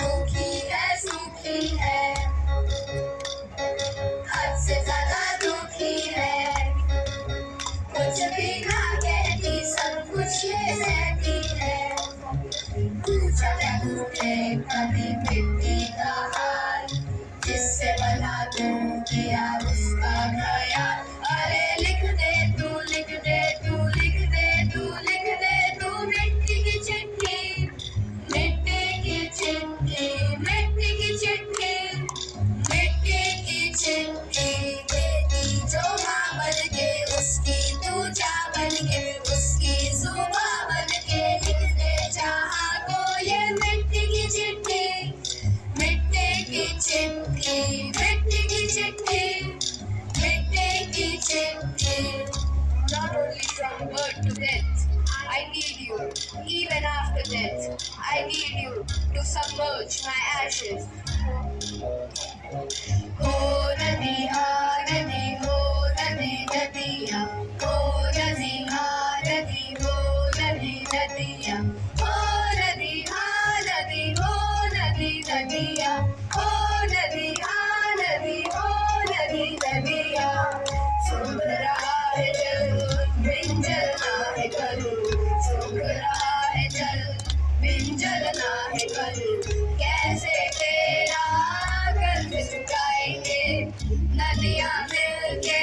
रूखी है सूखी है, हद से ज्यादा दुखी है, कुछ भी ना कहती सब कुछ ये सहती है। पूछा क्या तूने कभी मिट्टी का हाल, जिससे बना दूं किया उसका ख्याल। अरे लिख दे तू लिख दे तू लिख दे तू लिख दे तू मिट्टी की चिट्ठी, मिट्टी की चिट्ठी, मिट्टी की चिट्ठी, मिट्टी की चिट्ठी। बेटी जो माँ बन के उसकी तू जा बन के, उसकी जुबां बन के लिख दे जहाँ को ये मिट्टी की चिट्ठी, मिट्टी की चिट्ठी, मिट्टी की चिट्ठी, मिट्टी की चिट्ठी। Not only from birth to death, I need you. Even after death, I need you to submerge my ashes. हो नदी हाँ नदी हो नदी नदिया, हो नदी हाँ नदी हो नदी नदिया, हो नदी हाँ नदी हो नदी नदिया, हो नदी हाँ नदी हो नदी नदिया। सूख रहा है जल बिन जलना है कल, सूख रहा है जल बिन जलना है कल। कैसे तेरा कर्ज चुकाएंगे, नदियाँ मिलके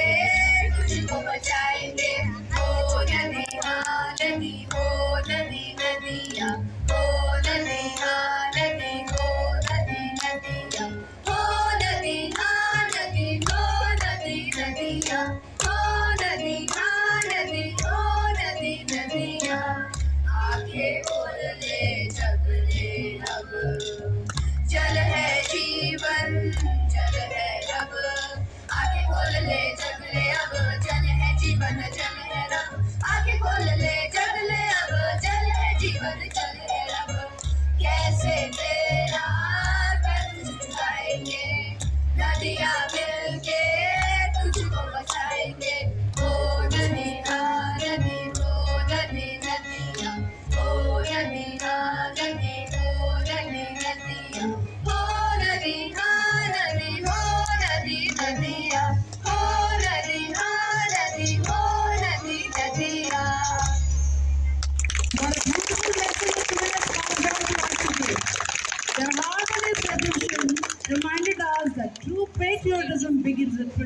तुझको बचाएंगे। हो नदी हाँ नदी हो नदी नदिया, हो नदी हाँ नदी हो नदी नदिया, हो नदी हाँ नदी हो नदी नदिया, हो नदी हाँ नदी हो नदी नदिया। आंखें खोल ले जग ले अब, जल है जीवन जल है रब। आंखें खोल ले जग ले अब, जल है जीवन जल है रब। आंखें खोल ले जग ले अब, जल है जीवन जल है रब। कैसे तेरा कर्ज चुकाएंगे, नदियाँ मिलके तुझको बचाएंगे। हो नदी हाँ नदी हो नदी नदिया, हो नदी हाँ नदी हो नदी नदिया, हो नदी हाँ नदी हो नदी नदिया, हो नदी हाँ नदी हो नदी नदिया। What a beautiful message to the today. The harmonious revolution reminded us that true patriotism begins with